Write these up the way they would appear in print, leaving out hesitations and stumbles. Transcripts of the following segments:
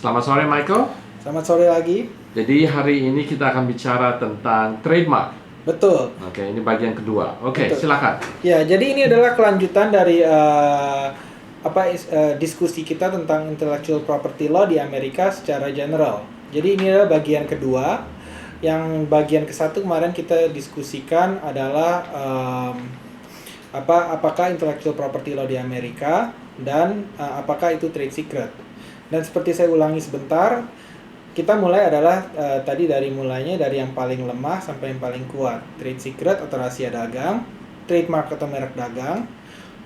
Selamat sore Michael. Selamat sore lagi. Jadi hari ini kita akan bicara tentang trademark. Betul. Oke, ini bagian kedua. Oke, Betul. silakan. Ya, jadi ini adalah kelanjutan dari diskusi kita tentang intellectual property law di Amerika secara general. Jadi ini adalah bagian kedua. Yang bagian ke satu kemarin kita diskusikan adalah apakah intellectual property law di Amerika dan apakah itu trade secret. Dan seperti saya ulangi sebentar, kita mulai adalah tadi mulainya dari yang paling lemah sampai yang paling kuat. Trade secret atau rahasia dagang, trademark atau merek dagang,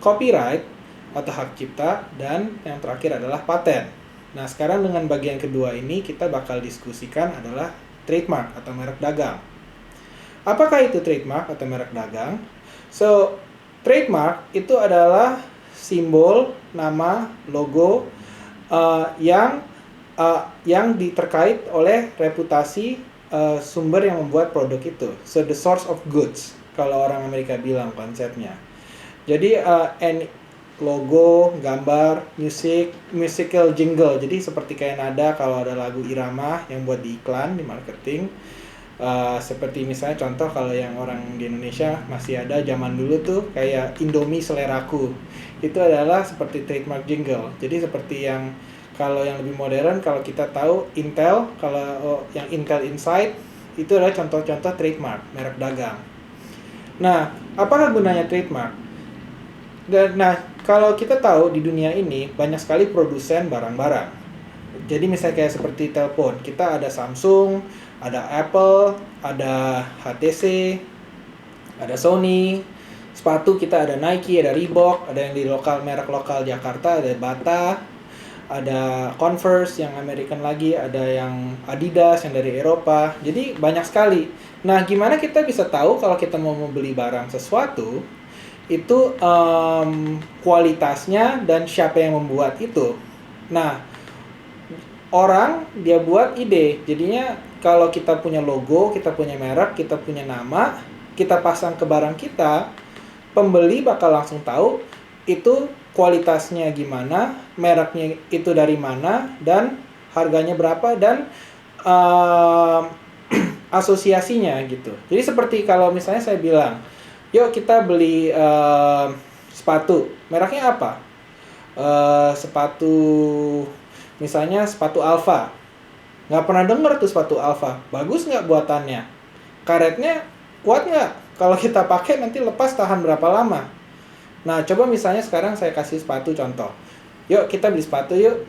copyright atau hak cipta, dan yang terakhir adalah paten. Nah, sekarang dengan bagian kedua ini kita bakal diskusikan adalah trademark atau merek dagang. Apakah itu trademark atau merek dagang? So, trademark itu adalah simbol, nama, logo yang terkait oleh reputasi sumber yang membuat produk itu. So the source of goods, kalau orang Amerika bilang konsepnya. Jadi logo, gambar, musical jingle. Jadi seperti kayak nada kalau ada lagu irama yang buat di iklan, di marketing. Seperti misalnya contoh kalau yang orang di Indonesia masih ada zaman dulu tuh kayak Indomie seleraku. Itu adalah seperti trademark jingle. Jadi seperti yang kalau yang lebih modern, kalau kita tahu Intel, kalau yang Intel Inside itu adalah contoh-contoh trademark merek dagang. Nah, apakah gunanya trademark? Kalau kita tahu di dunia ini banyak sekali produsen barang-barang. Jadi misalnya kayak seperti telepon, kita ada Samsung, ada Apple, ada HTC, ada Sony. Sepatu kita ada Nike, ada Reebok, ada yang di merek lokal Jakarta, ada Bata, ada Converse yang American lagi, ada yang Adidas yang dari Eropa. Jadi banyak sekali. Nah, gimana kita bisa tahu kalau kita mau membeli barang sesuatu itu kualitasnya dan siapa yang membuat itu? Nah, orang dia buat ide. Jadinya kalau kita punya logo, kita punya merek, kita punya nama, kita pasang ke barang kita, pembeli bakal langsung tahu itu kualitasnya gimana, mereknya itu dari mana, dan harganya berapa, dan asosiasinya gitu. Jadi seperti kalau misalnya saya bilang, yuk kita beli sepatu, mereknya apa? Misalnya sepatu Alpha. Nggak pernah denger tuh sepatu Alpha. Bagus nggak buatannya? Karetnya kuat nggak? Kalau kita pakai nanti lepas tahan berapa lama? Nah, coba misalnya sekarang saya kasih sepatu contoh. Yuk kita beli sepatu yuk.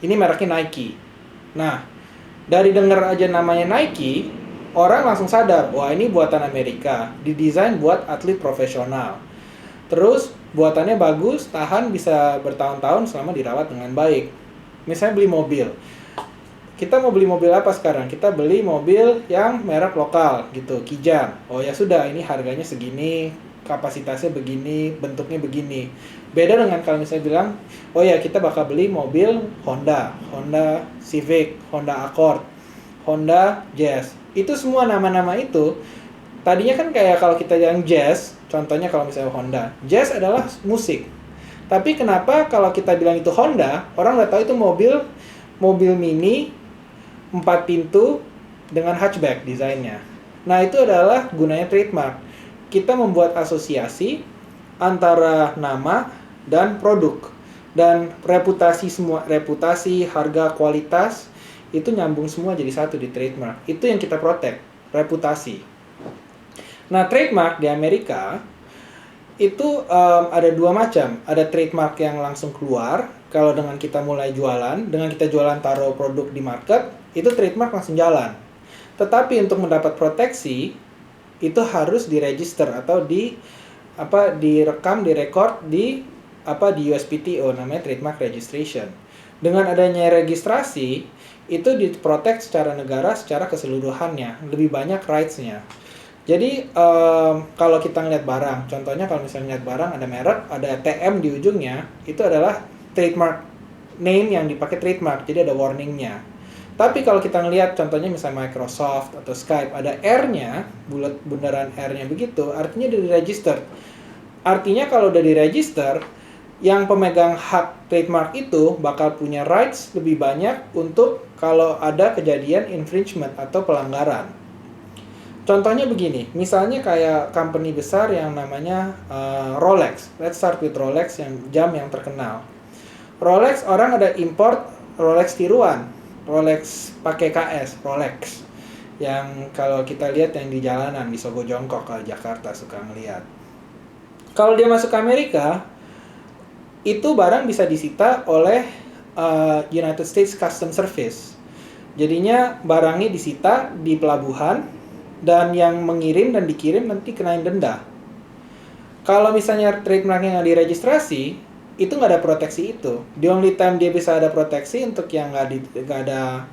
Ini mereknya Nike. Nah, dari denger aja namanya Nike, orang langsung sadar, wah ini buatan Amerika, didesain buat atlet profesional. Terus buatannya bagus, tahan bisa bertahun-tahun selama dirawat dengan baik. Misalnya beli mobil. Kita mau beli mobil apa sekarang? Kita beli mobil yang merek lokal gitu, Kijang. Oh ya sudah, ini harganya segini, kapasitasnya begini, bentuknya begini. Beda dengan kalau misalnya bilang, oh ya kita bakal beli mobil Honda Civic, Honda Accord, Honda Jazz. Itu semua nama-nama itu, tadinya kan kayak kalau kita bilang jazz, contohnya kalau misalnya Honda. Jazz adalah musik. Tapi kenapa kalau kita bilang itu Honda, orang udah tahu itu mobil mini 4 pintu dengan hatchback desainnya. Nah, itu adalah gunanya trademark. Kita membuat asosiasi antara nama dan produk. Dan reputasi, harga, kualitas itu nyambung semua jadi satu di trademark. Itu yang kita protect, reputasi. Nah, trademark di Amerika itu ada dua macam. Ada trademark yang langsung keluar. Kalau dengan kita mulai jualan, dengan kita jualan taruh produk di market, itu trademark langsung jalan. Tetapi untuk mendapat proteksi, itu harus diregister atau direkam, direkord di USPTO, namanya trademark registration. Dengan adanya registrasi, itu diprotect secara negara secara keseluruhannya, lebih banyak rights-nya. Jadi kalau kita ngeliat barang, contohnya kalau misalnya ngeliat barang ada merek, ada TM di ujungnya, itu adalah trademark name yang dipakai trademark, jadi ada warning-nya. Tapi kalau kita ngelihat contohnya misalnya Microsoft atau Skype, ada R-nya, bulat bundaran R-nya begitu, artinya udah di-register. Artinya kalau udah di-register, yang pemegang hak trademark itu bakal punya rights lebih banyak untuk kalau ada kejadian infringement atau pelanggaran. Contohnya begini, misalnya kayak company besar yang namanya Rolex. Let's start with Rolex, yang jam yang terkenal. Rolex, orang ada import Rolex tiruan, Rolex pakai KS, Rolex. Yang kalau kita lihat yang di jalanan, di Sogo Jongkok, kalau Jakarta suka ngeliat. Kalau dia masuk ke Amerika, itu barang bisa disita oleh United States Customs Service. Jadinya barangnya disita di pelabuhan, dan yang mengirim dan dikirim nanti kenain denda. Kalau misalnya trademarknya nggak diregistrasi, itu nggak ada proteksi itu. The only time dia bisa ada proteksi untuk yang nggak ada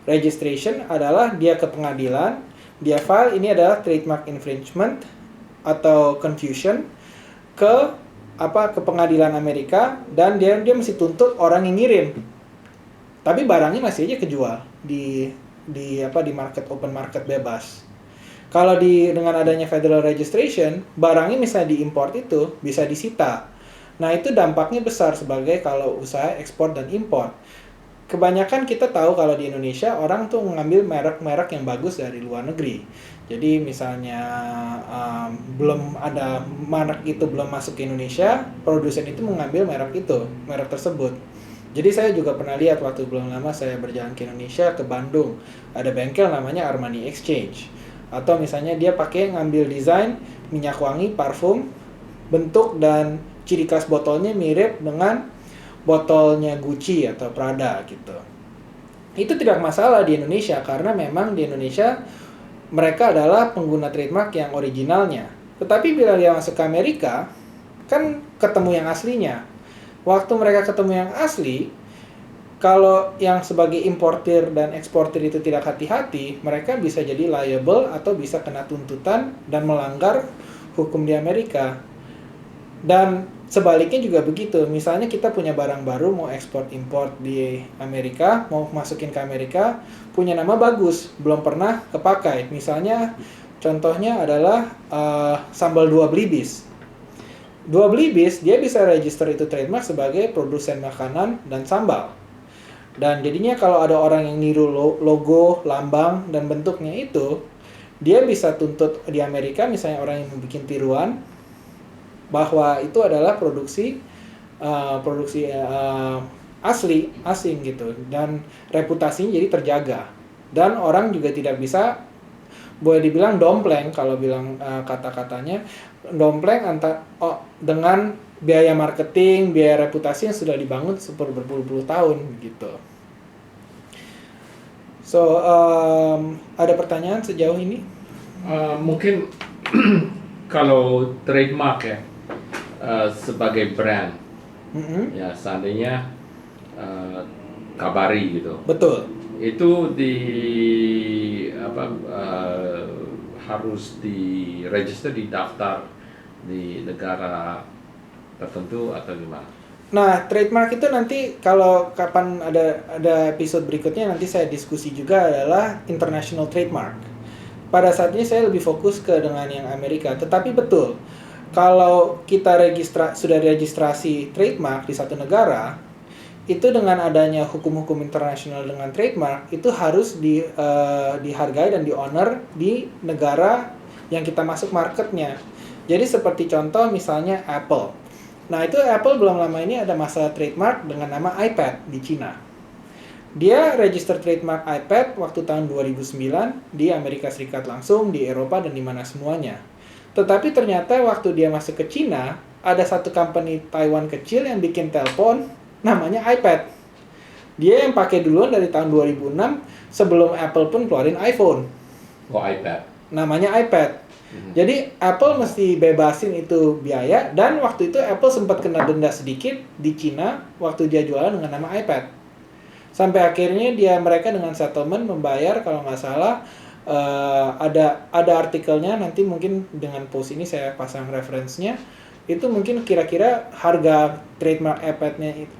registration adalah dia ke pengadilan, dia file ini adalah trademark infringement atau confusion ke pengadilan Amerika, dan dia mesti tuntut orang yang ngirim. Tapi barangnya masih aja kejual di market, open market bebas. Kalau dengan adanya federal registration, barangnya misalnya diimport itu bisa disita. Nah, itu dampaknya besar sebagai kalau usaha ekspor dan import. Kebanyakan kita tahu kalau di Indonesia orang tuh mengambil merek-merek yang bagus dari luar negeri. Jadi misalnya belum ada merek itu belum masuk ke Indonesia, produsen itu mengambil merek tersebut. Jadi saya juga pernah lihat waktu belum lama saya berjalan ke Indonesia, ke Bandung, ada bengkel namanya Armani Exchange. Atau misalnya dia ngambil desain minyak wangi, parfum, bentuk dan ciri khas botolnya mirip dengan botolnya Gucci atau Prada gitu. Itu tidak masalah di Indonesia karena memang di Indonesia mereka adalah pengguna trademark yang originalnya. Tetapi bila dia masuk ke Amerika, kan ketemu yang aslinya. Waktu mereka ketemu yang asli, kalau yang sebagai importir dan eksportir itu tidak hati-hati, mereka bisa jadi liable atau bisa kena tuntutan dan melanggar hukum di Amerika. Dan sebaliknya juga begitu. Misalnya kita punya barang baru mau ekspor import di Amerika, mau masukin ke Amerika, punya nama bagus, belum pernah kepakai. Misalnya contohnya adalah sambal Dua Blibis. Dua Blibis dia bisa register itu trademark sebagai produsen makanan dan sambal. Dan jadinya kalau ada orang yang niru logo, lambang, dan bentuknya itu, dia bisa tuntut di Amerika, misalnya orang yang membuat tiruan, bahwa itu adalah produksi asing gitu, dan reputasinya jadi terjaga. Dan orang juga tidak bisa, boleh dibilang dompleng, kalau bilang kata-katanya, dompleng dengan biaya marketing, biaya reputasi yang sudah dibangun berpuluh-puluh tahun gitu. So, ada pertanyaan sejauh ini? Mungkin kalau trademark ya, sebagai brand, ya seandainya Kabari gitu. Betul. Itu harus diregister di daftar di negara tertentu atau gimana? Nah, trademark itu nanti kalau kapan ada episode berikutnya nanti saya diskusi juga adalah international trademark. Pada saat ini saya lebih fokus ke dengan yang Amerika. Tetapi betul, kalau kita sudah registrasi trademark di satu negara, itu dengan adanya hukum-hukum internasional dengan trademark itu harus dihargai dan di-honor di negara yang kita masuk marketnya. Jadi seperti contoh misalnya Apple. Nah, itu Apple belum lama ini ada masalah trademark dengan nama iPad di Cina. Dia register trademark iPad waktu tahun 2009 di Amerika Serikat langsung, di Eropa, dan di mana semuanya. Tetapi ternyata waktu dia masuk ke Cina, ada satu company Taiwan kecil yang bikin telepon namanya iPad. Dia yang pakai duluan dari tahun 2006 sebelum Apple pun keluarin iPhone. Oh, iPad. Namanya iPad. Jadi Apple mesti bebasin itu biaya, dan waktu itu Apple sempat kena denda sedikit di Cina waktu dia jualan dengan nama iPad. Sampai akhirnya mereka dengan settlement membayar, kalau nggak salah ada artikelnya, nanti mungkin dengan post ini saya pasang referensinya, itu mungkin kira-kira harga trademark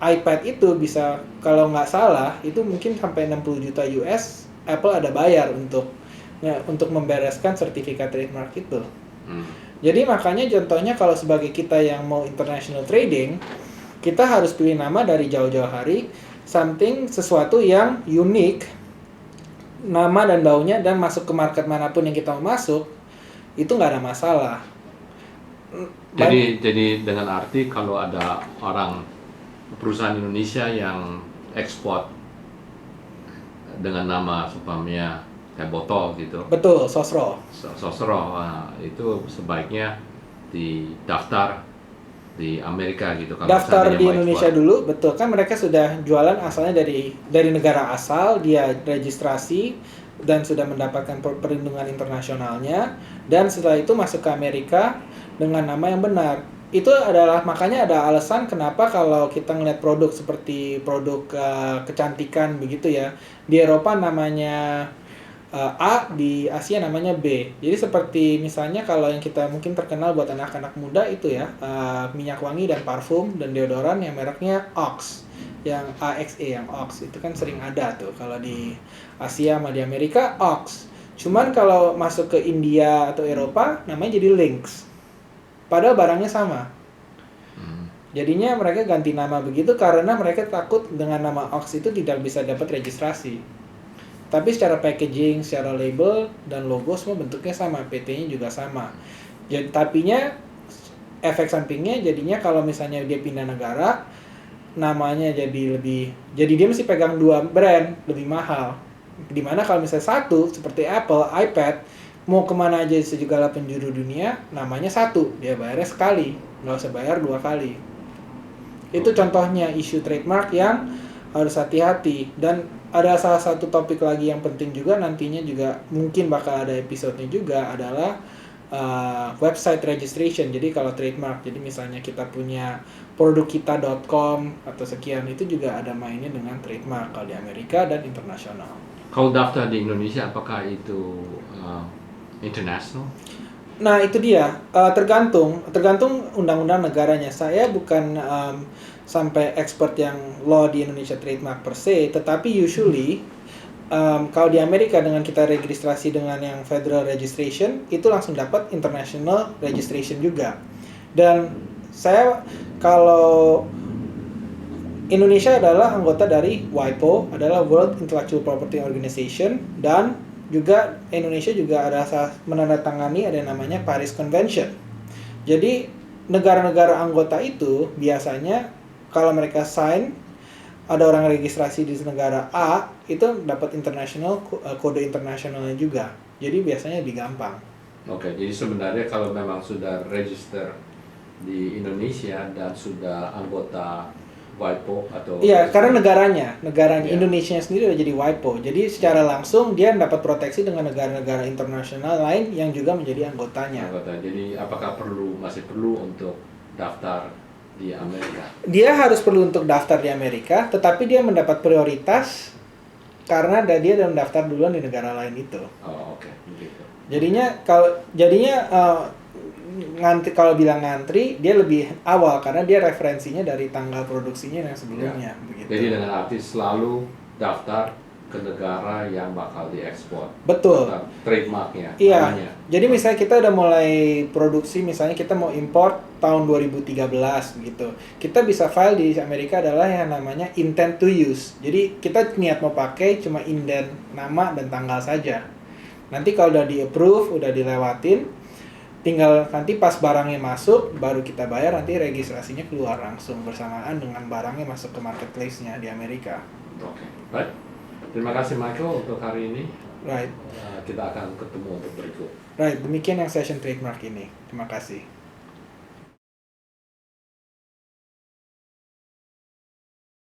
iPad itu bisa, kalau nggak salah itu mungkin sampai 60 juta US Apple ada bayar untuk membereskan sertifikat trademark itu. Jadi makanya contohnya kalau sebagai kita yang mau international trading, kita harus pilih nama dari jauh-jauh hari, sesuatu yang unik, nama dan baunya, dan masuk ke market manapun yang kita mau masuk, itu nggak ada masalah. Jadi dengan arti kalau ada perusahaan Indonesia yang ekspor dengan nama supamnya kayak botol gitu, Betul, Sosro. Sosro, itu sebaiknya didaftar di Amerika gitu. Kalau Daftar seandainya di mau Indonesia ekspor. dulu, betul kan mereka sudah jualan asalnya dari negara asal, dia registrasi dan sudah mendapatkan perlindungan internasionalnya, dan setelah itu masuk ke Amerika dengan nama yang benar. Itu adalah makanya ada alasan kenapa kalau kita ngeliat produk seperti produk kecantikan begitu ya, di Eropa namanya A, di Asia namanya B. Jadi seperti misalnya kalau yang kita mungkin terkenal buat anak-anak muda itu ya, minyak wangi dan parfum dan deodoran yang mereknya Ox, yang AXE, yang Ox itu kan sering ada tuh kalau di Asia sama di Amerika Ox. Cuman kalau masuk ke India atau Eropa namanya jadi Lynx. Padahal barangnya sama. Jadinya mereka ganti nama begitu karena mereka takut dengan nama Ox itu tidak bisa dapat registrasi. Tapi secara packaging, secara label, dan logo semua bentuknya sama, PT-nya juga sama. Jadi tapinya, efek sampingnya jadinya kalau misalnya dia pindah negara, namanya jadi dia mesti pegang 2 brand, lebih mahal. Dimana kalau misalnya satu, seperti Apple, iPad, mau kemana aja segala penjuru dunia, namanya satu, dia bayarnya sekali, nggak usah bayar 2 kali. Itu contohnya isu trademark yang harus hati-hati. Dan ada salah satu topik lagi yang penting juga nantinya juga mungkin bakal ada episodenya juga adalah website registration. Jadi kalau trademark, jadi misalnya kita punya produkkita.com atau sekian, itu juga ada mainnya dengan trademark kalau di Amerika dan internasional. Kalau daftar di Indonesia apakah itu international? Nah itu dia, tergantung undang-undang negaranya. Saya bukan sampai expert yang law di Indonesia trademark per se, tetapi usually kalau di Amerika dengan kita registrasi dengan yang federal registration itu langsung dapat international registration juga. Dan saya kalau Indonesia adalah anggota dari WIPO, adalah World Intellectual Property Organization, dan juga Indonesia juga ada menandatangani ada yang namanya Paris Convention. Jadi negara-negara anggota itu biasanya kalau mereka sign, ada orang registrasi di negara A, itu dapat international kode internasionalnya juga. Jadi biasanya lebih gampang. Oke, jadi sebenarnya kalau memang sudah register di Indonesia dan sudah anggota WIPO atau Iya, karena negaranya Ya. Indonesia sendiri udah jadi WIPO. Jadi secara langsung dia dapat proteksi dengan negara-negara internasional lain yang juga menjadi anggotanya. Jadi apakah masih perlu untuk daftar di Amerika? Dia harus perlu untuk daftar di Amerika, tetapi dia mendapat prioritas karena dia udah mendaftar duluan di negara lain itu. Oh, oke, begitu. Jadinya ngantri, kalau bilang ngantri dia lebih awal karena dia referensinya dari tanggal produksinya yang sebelumnya. Begitu. Jadi dengan arti selalu daftar ke negara yang bakal diekspor. Betul. Trademarknya. Iya. Namanya. Jadi misalnya kita udah mulai produksi, misalnya kita mau import tahun 2013 gitu. Kita bisa file di Amerika adalah yang namanya intent to use. Jadi kita niat mau pakai cuma indent nama dan tanggal saja. Nanti kalau udah di-approve, udah dilewatin, tinggal nanti pas barangnya masuk baru kita bayar, nanti registrasinya keluar langsung bersamaan dengan barangnya masuk ke marketplace-nya di Amerika. Oke. Baik. Terima kasih Michael untuk hari ini. Right. Kita akan ketemu untuk berikut. Right, demikian yang session trademark ini. Terima kasih.